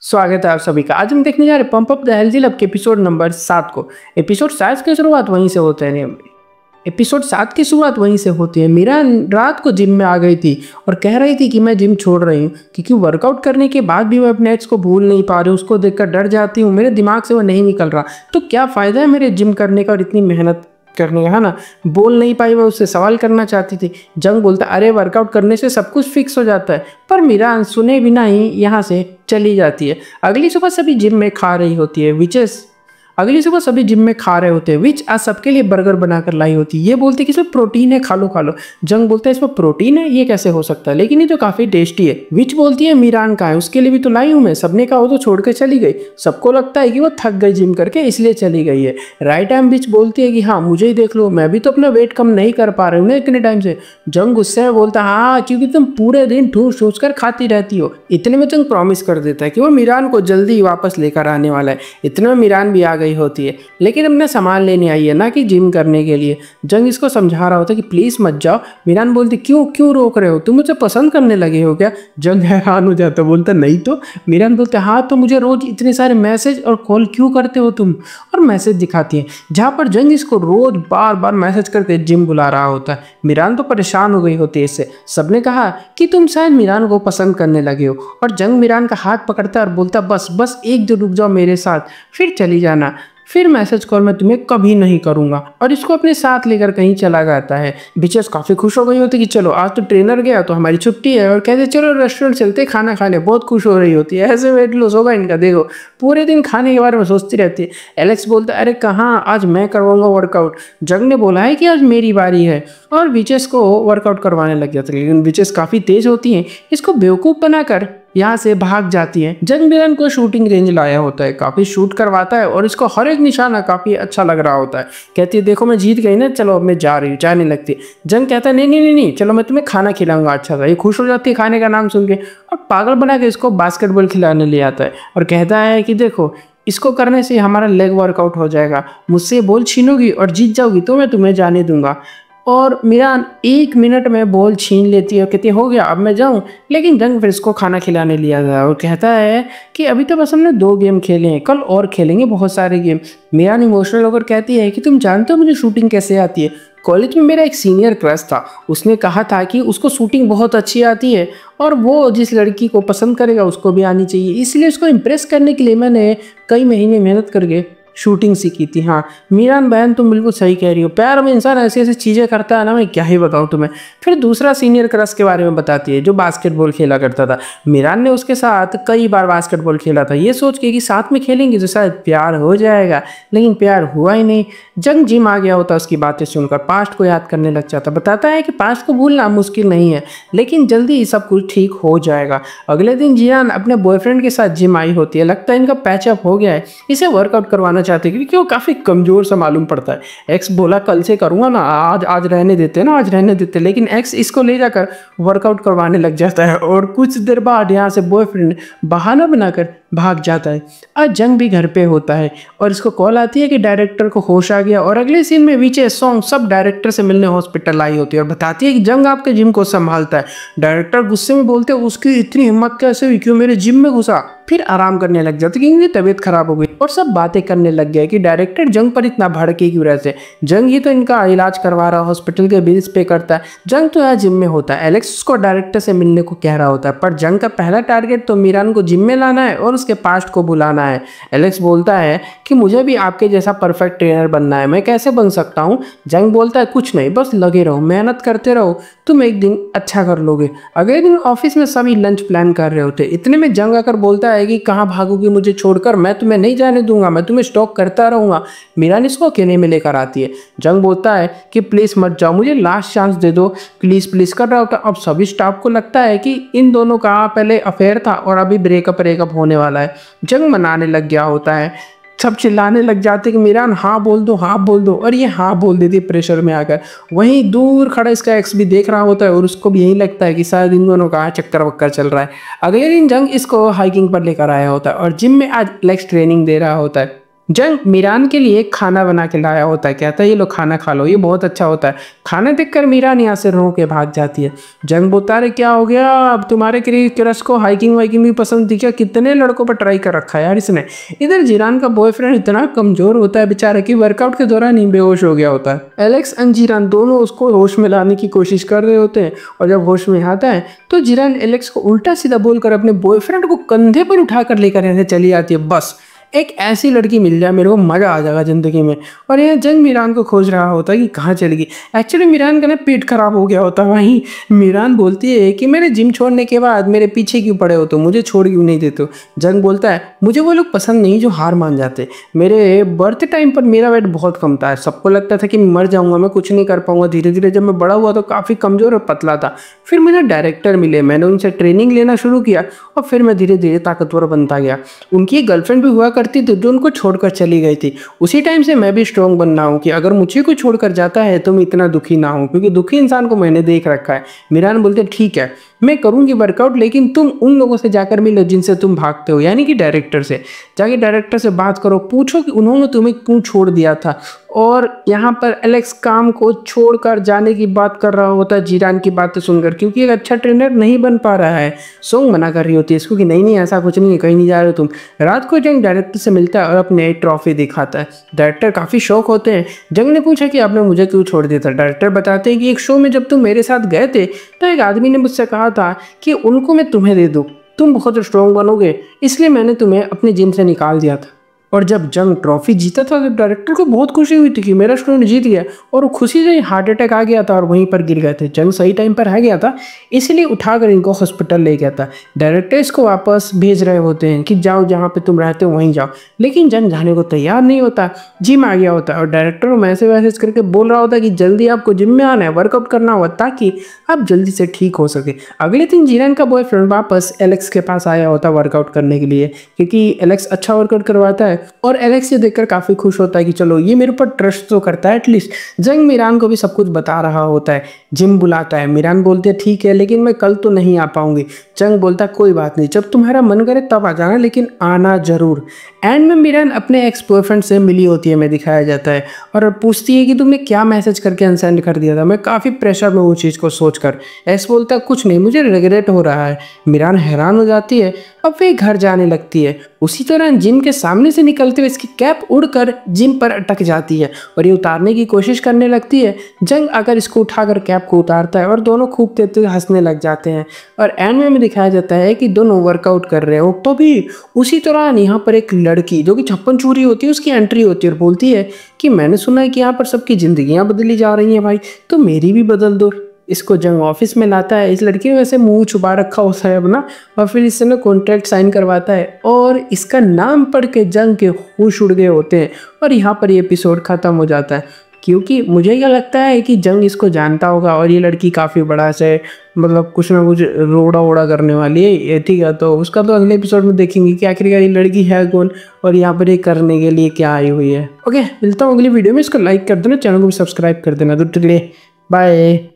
स्वागत है आप सभी का। आज हम देखने जा रहे हैं pump up the healthy love के एपिसोड नंबर 7 को। एपिसोड 7 की शुरुआत वहीं से होते हैं। एपिसोड 7 की शुरुआत वहीं से होती है। मीरा रात को जिम में आ गई थी और कह रही थी कि मैं जिम छोड़ रही हूँ क्योंकि वर्कआउट करने के बाद भी मैं अपने एक्स को भूल नहीं पा रही हूँ। उसको देखकर डर जाती हूँ, मेरे दिमाग से वो नहीं निकल रहा। तो क्या फ़ायदा है मेरे जिम करने का और इतनी मेहनत करने का, है ना। बोल नहीं पाई, मैं उससे सवाल करना चाहती थी। जंग बोलता अरे वर्कआउट करने से सब कुछ फिक्स हो जाता है, पर मीरा सुने बिना ही यहाँ से चली जाती है। अगली सुबह सभी जिम में खा रही होती है विच आज सबके लिए बर्गर बनाकर लाई होती है। ये बोलती है कि इसमें प्रोटीन है, खा लो खा लो। जंग बोलता है इसमें प्रोटीन है, ये कैसे हो सकता है, लेकिन ये तो काफ़ी टेस्टी है। विच बोलती है मीरान का है, उसके लिए भी तो लाई हूँ मैं। सबने कहा वो तो छोड़ कर चली गई। सबको लगता है कि वो थक गई जिम करके इसलिए चली गई है। राइट टाइम विच बोलती है कि हाँ मुझे ही देख लो, मैं भी तो अपना वेट कम नहीं कर पा रही हूँ ना इतने टाइम से। जंग गुस्से में बोलता है हाँ क्योंकि तुम पूरे दिन ठूस ठूस कर खाती रहती हो। इतने में जंग प्रॉमिस कर देता है कि वो मीरान को जल्दी वापस लेकर आने वाला है। इतने में मीरान भी आ गई होती है, लेकिन अपना सामान लेने आई है ना कि जिम करने के लिए। जंग इसको समझा रहा होता है कि प्लीज़ मत जाओ। मीरान बोलती क्यों रोक रहे हो, तुम मुझे पसंद करने लगे हो क्या। जंग हैरान हो जाता, बोलता नहीं तो। मीरान बोलते हाँ तो मुझे रोज इतने सारे मैसेज और कॉल क्यों करते हो तुम, और मैसेज दिखाती है जहाँ पर जंग इसको रोज बार बार मैसेज करके जिम बुला रहा होता है। मीरान तो परेशान हो गई होती है इससे। सबने कहा कि तुम शायद मीरान को पसंद करने लगे हो, और जंग मीरान का हाथ पकड़ता है और बोलता बस एक जो रुक जाओ मेरे साथ, फिर चली जाना। फिर मैसेज कॉल मैं तुम्हें कभी नहीं करूंगा, और इसको अपने साथ लेकर कहीं चला जाता है। बिचेस काफ़ी खुश हो गई होती कि चलो आज तो ट्रेनर गया तो हमारी छुट्टी है, और कहते चलो रेस्टोरेंट चलते खाना खाने। बहुत खुश हो रही होती है, ऐसे वेट लॉस होगा इनका, देखो पूरे दिन खाने के बारे में सोचती रहती है। एलेक्स बोलता है अरे कहाँ, आज मैं करवाऊंगा वर्कआउट। जंग ने बोला है कि आज मेरी बारी है, और बिचेस को वर्कआउट करवाने लग जाता है। लेकिन बिचेस काफ़ी तेज होती हैं, इसको बेवकूफ़ बनाकर यहाँ से भाग जाती है। जंग मीरान को शूटिंग रेंज लाया होता है, काफ़ी शूट करवाता है और इसको हर एक निशाना काफ़ी अच्छा लग रहा होता है। कहती है देखो मैं जीत गई ना, चलो अब मैं जा रही हूँ, जाने लगती है। जंग कहता है नहीं चलो मैं तुम्हें खाना खिलाऊंगा अच्छा सा। ये खुश हो जाती है खाने का नाम सुन के, और पागल बना के इसको बास्केटबॉल खिलाने ले आता है और कहता है कि देखो इसको करने से हमारा लेग वर्कआउट हो जाएगा, मुझसे बॉल छीनोगी और जीत जाओगी तो मैं तुम्हें जाने दूंगा। और मीरान 1 मिनट में बॉल छीन लेती है और कहती है हो गया अब मैं जाऊं। लेकिन जंग फिर इसको खाना खिलाने लिया था और कहता है कि अभी तो बस हमने 2 गेम खेले हैं, कल और खेलेंगे बहुत सारे गेम। मीरान इमोशनल होकर कहती है कि तुम जानते हो मुझे शूटिंग कैसे आती है। कॉलेज में मेरा एक सीनियर क्रश था, उसने कहा था कि उसको शूटिंग बहुत अच्छी आती है और वो जिस लड़की को पसंद करेगा उसको भी आनी चाहिए। इसलिए उसको इम्प्रेस करने के लिए मैंने कई महीने मेहनत करके शूटिंग सीखी थी। हाँ मीरान बहन तुम बिल्कुल सही कह रही हो, प्यार में इंसान ऐसी ऐसी चीज़ें करता है ना, मैं क्या ही बताऊँ तुम्हें। फिर दूसरा सीनियर क्रश के बारे में बताती है जो बास्केटबॉल खेला करता था। मीरान ने उसके साथ कई बार बास्केटबॉल खेला था, ये सोच के कि साथ में खेलेंगे तो शायद प्यार हो जाएगा, लेकिन प्यार हुआ ही नहीं। जंग जिम आ गया होता, उसकी बातें सुनकर पास्ट को याद करने लग जाता। बताता है कि पास्ट को भूलना मुश्किल नहीं है, लेकिन जल्दी सब कुछ ठीक हो जाएगा। अगले दिन जियान अपने बॉयफ्रेंड के साथ जिम आई होती है, लगता है इनका पैचअप हो गया है, इसे वर्कआउट करवाना चाहते हैं क्योंकि वो काफ़ी कमज़ोर सा मालूम पड़ता है। एक्स बोला कल से करूँगा ना, आज रहने देते ना, आज रहने देते, लेकिन एक्स इसको ले जाकर वर्कआउट करवाने लग जाता है। और कुछ देर बाद यहाँ से बॉयफ्रेंड बहाना बनाकर भाग जाता है। आज जंग भी घर पे होता है और इसको कॉल आती है कि डायरेक्टर को होश आ गया, और अगले सीन में विचे सॉन्ग सब डायरेक्टर से मिलने हॉस्पिटल आई होती है और बताती है कि जंग आपके जिम को संभालता है। डायरेक्टर गुस्से में बोलते हैं उसकी इतनी हिम्मत कैसे हुई, क्यों मेरे जिम में घुसा। फिर आराम करने लग जाते क्योंकि तबीयत खराब हो गई, और सब बातें करने लग गए कि डायरेक्टर जंग पर इतना भड़के क्यों रहते। जंग ही तो इनका इलाज करवा रहा, हॉस्पिटल के बिल्स पे करता है। जंग तो यहाँ जिम में होता है, एलेक्स उसको डायरेक्टर से मिलने को कह रहा होता है, पर जंग का पहला टारगेट तो मीरान को जिम में लाना है और उसके पास्ट को बुलाना है। एलेक्स बोलता है कि मुझे भी आपके जैसा परफेक्ट ट्रेनर बनना है, मैं कैसे बन सकता हूँ। जंग बोलता है कुछ नहीं, बस लगे रहो, मेहनत करते रहो, तुम एक दिन अच्छा कर लोगे। अगले दिन ऑफिस में सभी लंच प्लान कर रहे होते। इतने में जंग आकर बोलता है कि कहाँ भागोगी मुझे छोड़कर, मैं तुम्हें नहीं जाने दूंगा, मैं तुम्हें स्टॉक करता रहूंगा। मीरान इसको अकेले में लेकर आती है। जंग बोलता है कि प्लीज़ मत जाओ, मुझे लास्ट चांस दे दो, प्लीज़ कर रहा होता। अब सभी स्टाफ को लगता है कि इन दोनों का पहले अफेयर था और अभी ब्रेकअप होने वाला है। जंग मनाने लग गया होता है, सब चिल्लाने लग जाते कि मीरान हाँ बोल दो, और ये हाँ बोल देती प्रेशर में आकर। वहीं दूर खड़ा इसका एक्स भी देख रहा होता है और उसको भी यही लगता है कि शायद इन दोनों का चक्कर वक्कर चल रहा है। अगले दिन जंग इसको हाइकिंग पर लेकर आया होता है और जिम में आज एलेक्स ट्रेनिंग दे रहा होता है। जंग मीरान के लिए खाना बना के लाया होता है, कहता है ये लो खाना खा लो, ये बहुत अच्छा होता है। खाना देखकर मीरान यहाँ से रो के भाग जाती है। जंग बोलता है क्या हो गया, अब तुम्हारे क्रश को हाइकिंग वाइकिंग भी पसंद थी क्या, कितने लड़कों पर ट्राई कर रखा है यार इसने। इधर जीरान का बॉयफ्रेंड इतना कमजोर होता है बेचारा कि वर्कआउट के दौरान ही बेहोश हो गया होता है। एलेक्स एंड जीरान दोनों उसको होश में लाने की कोशिश कर रहे होते हैं और जब होश में आता है तो जीरान एलेक्स को उल्टा सीधा बोलकर अपने बॉयफ्रेंड को कंधे पर उठाकर लेकर यहाँ से चली जाती है। बस एक ऐसी लड़की मिल जाए मेरे को मज़ा आ जाएगा ज़िंदगी में। और यह जंग मीरान को खोज रहा होता है कि कहाँ चली गई। एक्चुअली मीरान का ना पेट खराब हो गया होता है। वहीं मीरान बोलती है कि मेरे जिम छोड़ने के बाद मेरे पीछे क्यों पड़े हो, तो मुझे छोड़ क्यों नहीं देते हो। जंग बोलता है मुझे वो लोग पसंद नहीं जो हार मान जाते। मेरे बर्थ टाइम पर मेरा वेट बहुत कम था, सबको लगता था कि मर जाऊंगा, मैं कुछ नहीं कर पाऊंगा। धीरे धीरे जब मैं बड़ा हुआ तो काफ़ी कमज़ोर और पतला था। फिर मुझे डायरेक्टर मिले, मैंने उनसे ट्रेनिंग लेना शुरू किया और फिर मैं धीरे धीरे ताकतवर बनता गया। उनकी एक गर्लफ्रेंड भी हुआ करती थी जो उनको छोड़कर चली गई थी। उसी टाइम से मैं भी स्ट्रॉन्ग बनना हूँ कि अगर मुझे कोई छोड़कर जाता है तो मैं इतना दुखी ना हूँ, क्योंकि दुखी इंसान को मैंने देख रखा है। मीरान बोलते ठीक है मैं करूँगी वर्कआउट, लेकिन तुम उन लोगों से जाकर मिलो जिनसे तुम भागते हो, यानी कि डायरेक्टर से। जाके डायरेक्टर से बात करो, पूछो कि उन्होंने तुम्हें क्यों छोड़ दिया था। और यहाँ पर एलेक्स काम को छोड़कर जाने की बात कर रहा होता है जीरान की बातें सुनकर, क्योंकि एक अच्छा ट्रेनर नहीं बन पा रहा है। सोंग मना कर रही होती है इसको कि नहीं नहीं ऐसा कुछ नहीं है, कहीं नहीं जा रहे हो तुम। रात को जंग डायरेक्टर से मिलता है और अपने ट्रॉफी दिखाता है। डायरेक्टर काफ़ी शौक होते हैं। जंग ने पूछा कि आपने मुझे क्यों छोड़ दिया था। डायरेक्टर बताते हैं कि एक शो में जब तुम मेरे साथ गए थे तो एक आदमी ने मुझसे कहा था कि उनको मैं तुम्हें दे दूँ, तुम बहुत स्ट्रॉन्ग बनोगे, इसलिए मैंने तुम्हें अपने जिम से निकाल दिया था। और जब जंग ट्रॉफी जीता था तो डायरेक्टर को बहुत खुशी हुई थी कि मेरा स्टूडेंट जीत गया, और वो खुशी से हार्ट अटैक आ गया था और वहीं पर गिर गए थे। जंग सही टाइम पर आ गया था, इसलिए उठाकर इनको हॉस्पिटल ले गया था। डायरेक्टर इसको वापस भेज रहे होते हैं कि जाओ जहाँ पे तुम रहते हो वहीं जाओ, लेकिन जंग जाने को तैयार नहीं होता। जिम आ गया होता है और डायरेक्टर को मैसेज करके बोल रहा होता है कि जल्दी आपको जिम में आना है, वर्कआउट करना होगा ताकि आप जल्दी से ठीक हो सके। अगले दिन जीरान का बॉयफ्रेंड वापस एलेक्स के पास आया होता वर्कआउट करने के लिए, क्योंकि एलेक्स अच्छा वर्कआउट करवाता है और एलेक्स ये देखकर काफ़ी खुश होता है कि चलो ये मेरे ऊपर ट्रस्ट तो करता है एटलीस्ट। जंग मीरान को भी सब कुछ बता रहा होता है, जिम बुलाता है। मीरान बोलते हैं ठीक है लेकिन मैं कल तो नहीं आ पाऊंगी। जंग बोलता है कोई बात नहीं, जब तुम्हारा मन करे तब आ जाना, लेकिन आना जरूर। एंड में मीरान अपने एक्स बॉयफ्रेंड से मिली होती है, मैं दिखाया जाता है, और पूछती है कि तुमने क्या मैसेज करके अनसेंड कर दिया था, मैं काफ़ी प्रेशर में हूँ चीज़ को सोचकर। एक्स बोलता है कुछ नहीं, मुझे रिग्रेट हो रहा है। मीरान हैरान हो जाती है, अब वे घर जाने लगती है। उसी दौरान जिम के सामने से निकलते हुए इसकी कैप उड़कर जिम पर अटक जाती है और ये उतारने की कोशिश करने लगती है। जंग आकर इसको उठाकर कैप को उतारता है और दोनों खूब तेज तेज हंसने लग जाते हैं। और एंड में दिखाया जाता है कि दोनों वर्कआउट कर रहे हो, तभी उसी दौरान यहाँ पर एक लड़की जो कि 56 चूरी होती है उसकी एंट्री होती है और बोलती है कि मैंने सुना है कि यहाँ पर सबकी जिंदगियाँ बदली जा रही हैं भाई, तो मेरी भी बदल दो। इसको जंग ऑफिस में लाता है। इस लड़की ने वैसे मुंह छुपा रखा होता है अपना, और फिर इससे ना कॉन्ट्रैक्ट साइन करवाता है और इसका नाम पढ़ के जंग के होश उड़ गए होते हैं और यहाँ पर ये एपिसोड ख़त्म हो जाता है। क्योंकि मुझे क्या लगता है कि जंग इसको जानता होगा और ये लड़की काफ़ी बड़ा से मतलब कुछ ना कुछ रोड़ा वोड़ा करने वाली है ये, ठीक है। तो उसका तो अगले एपिसोड में देखेंगे कि आखिरकार ये लड़की है कौन और यहाँ पर ये करने के लिए क्या आई हुई है। ओके, मिलता हूँ अगली वीडियो में। इसको लाइक कर देना, चैनल को भी सब्सक्राइब कर देना। तो बाय।